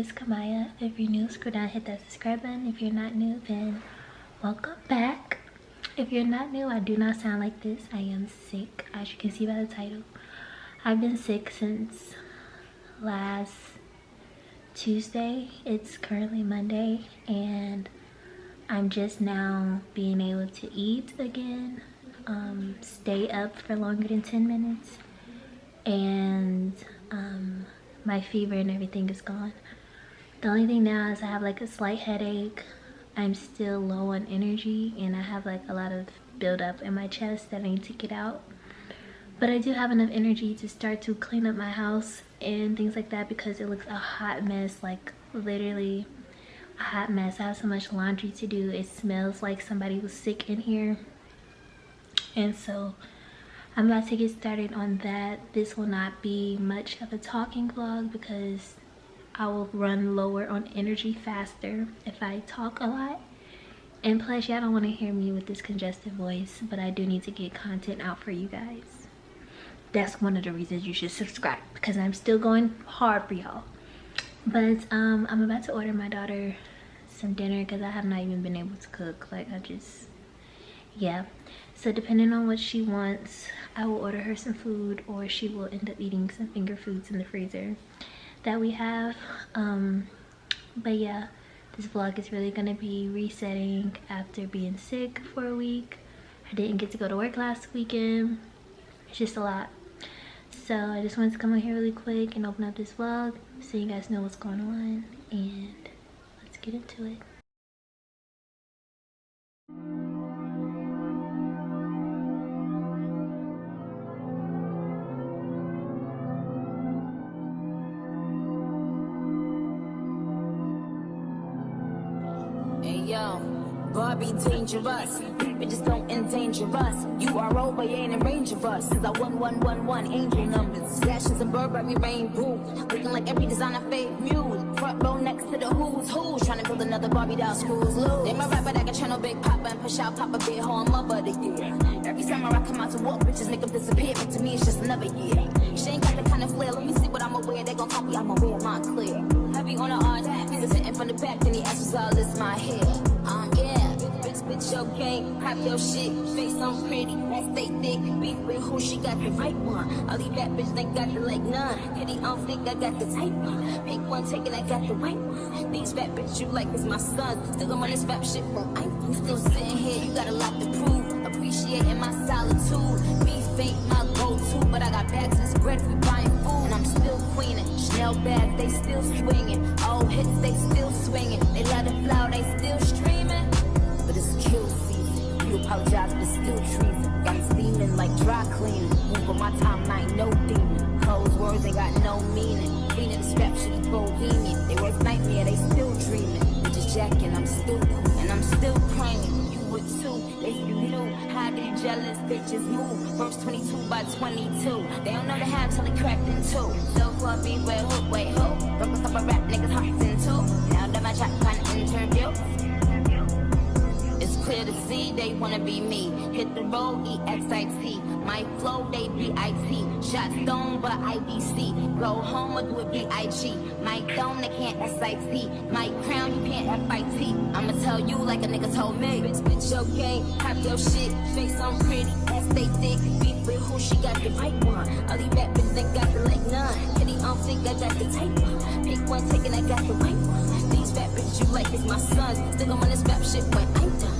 itskhamyiah. If you're new, scroll down, hit that subscribe button. If you're not new, then welcome back. If you're not new, I do not sound like this. I am sick, as you can see by the title. I've been sick since last Tuesday. It's currently Monday, and I'm just now being able to eat again, stay up for longer than 10 minutes, and my fever and everything is gone. The only thing now is I have like a slight headache. I'm still low on energy, and I have like a lot of buildup in my chest that I need to get out. But I do have enough energy to start to clean up my house and things like that, because it looks a hot mess, like literally a hot mess. I have so much laundry to do. It smells like somebody was sick in here. And so I'm about to get started on that. This will not be much of a talking vlog because I will run lower on energy faster if I talk a lot. And plus, y'all don't want to hear me with this congested voice, but I do need to get content out for you guys. That's one of the reasons you should subscribe, because I'm still going hard for y'all. But I'm about to order my daughter some dinner because I have not even been able to cook. Like, yeah. So depending on what she wants, I will order her some food, or she will end up eating some finger foods in the freezer that we have. But yeah, this vlog is really gonna be resetting after being sick for a week. I didn't get to go to work last weekend. It's just a lot. So I just wanted to come on here really quick and open up this vlog so you guys know what's going on, and let's get into it. God be dangerous, bitches don't endanger us. You are over, you ain't in range of us. Since I 1111 angel numbers, dashes and Burberry rainbow, looking like every designer fake mule. Front row next to the who's trying to build another Barbie doll, screws loose. They my rapper that can channel Big Papa and push out Papa Big Hole, mother the year. Every summer I come out to walk, bitches make them disappear, but to me it's just another year. She ain't got the kind of flair, let me see what I'ma wear. They gon' copy, I'ma wear mine clear. Heavy on the arch, he's sitting from the back, then he asks all this my hair. Yeah. Bitch, your game, pop your shit, face on pretty, that stay thick, beef with who, she got the right one. All these bad bitches, they got the like none. Kitty, I don't think I got the type one. Pick one, take it, I got the white one. These fat bitches you like is my son. Still I'm on this rap shit, but I'm still sitting here, you got a lot to prove. Appreciating my solitude, beef ain't my go-to, but I got bags of bread for buying food. And I'm still queening, Chanel bag, they still swinging. Old hits, they still swinging. They let it flow, they still streaming. But it's kill season. You apologize, but it's still treason. Got me steaming like dry cleaning. Move on my time, I ain't no demon. Closed words ain't got no meaning. Cleaning the strap shit is bohemian. They worst nightmare, they still dreaming. We just jacking, I'm still cool, and I'm still praying. You would too, if you knew how these jealous bitches move. Verse 22 by 22. They don't know the half till they cracked in two. So far, be where hook, wait, hook. Broke a couple rap niggas' hearts in two. Now that my track find interview. It's clear to see they wanna be me. Hit the road, EXIT. My flow, they BIT. Shot stone, but IBC. Go home or do it BIG. My dome, they can't SIT. My crown, you can't FIT. I'ma tell you like a nigga told me. Bitch, your game, pop your shit. Face on pretty, ass stay thick. Beef with who, she got the right one. All these bad bitches, they got the like none. Kitty, I don't think I got the type one. Pick one, take it, I got the white one. These fat bitches you like is my sons. Still I'm on this rap shit when I'm done.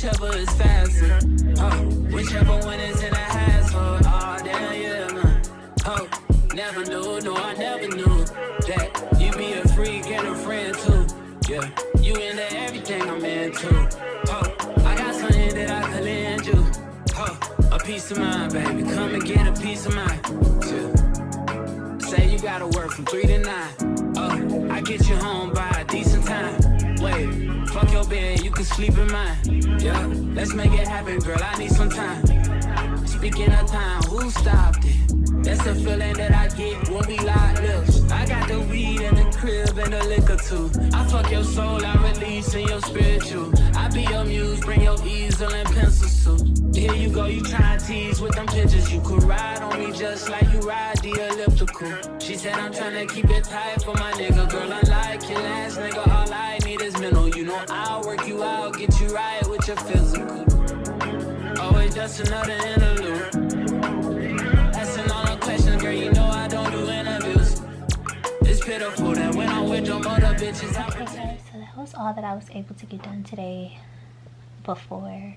whichever is faster. Whichever one is in a hassle. Oh, damn, yeah, man. Never knew, no, I never knew that you be a freak and a friend too. Yeah, you into everything I'm into. I got something that I could lend you. A piece of mind, baby. Come and get a piece of mind. Yeah. Say you gotta work from 3 to 9. I get you home by a decent time. Wait, fuck your bed, you can sleep in mine. Yeah, let's make it happen, girl. I need some time. Speaking of time, who stopped it? That's the feeling that I get when we lock lips. I got the weed in the crib and the liquor too. I fuck your soul, I release in your spiritual. I be your muse, bring your easel and pencil too. Here you go, you try and tease with them pictures. You could ride on me just like you ride the elliptical. She said I'm trying to keep it tight for my nigga. Girl, unlike your last nigga, all I need is mental. You know I'll work you out, get you right with your physical. Always just another interlude. Asking all the questions, girl, you know I don't do interviews. It's pitiful that when I'm with them other bitches, I okay guys, so that was all that I was able to get done today before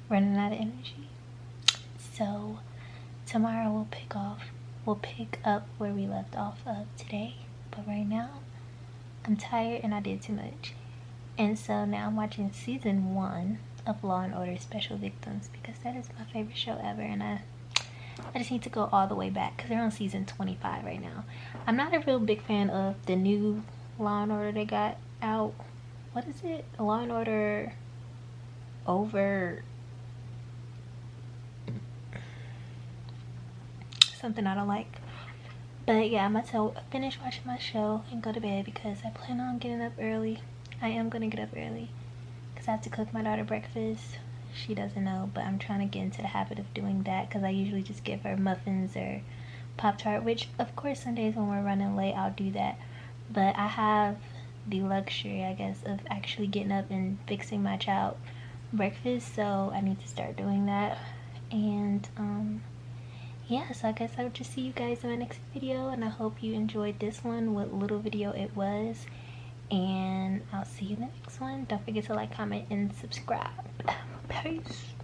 running out of energy. So tomorrow we'll pick up where we left off of today. But right now I'm tired and I did too much. And so now I'm watching season 1 of Law and Order Special Victims because that is my favorite show ever, and I just need to go all the way back because they're on season 25 right now. I'm not a real big fan of the new Law and Order they got out. What is it? Law and Order over something I don't like. But yeah, I'm about to finish watching my show and go to bed because I plan on getting up early. I am gonna get up early because I have to cook my daughter breakfast. She doesn't know, but I'm trying to get into the habit of doing that because I usually just give her muffins or Pop-Tart, which of course some days when we're running late I'll do that. But I have the luxury, I guess, of actually getting up and fixing my child breakfast, so I need to start doing that. And yeah, so I guess I'll just see you guys in my next video, and I hope you enjoyed this one, what little video it was, and I'll see you in the next one. Don't forget to like, comment, and subscribe. Peace.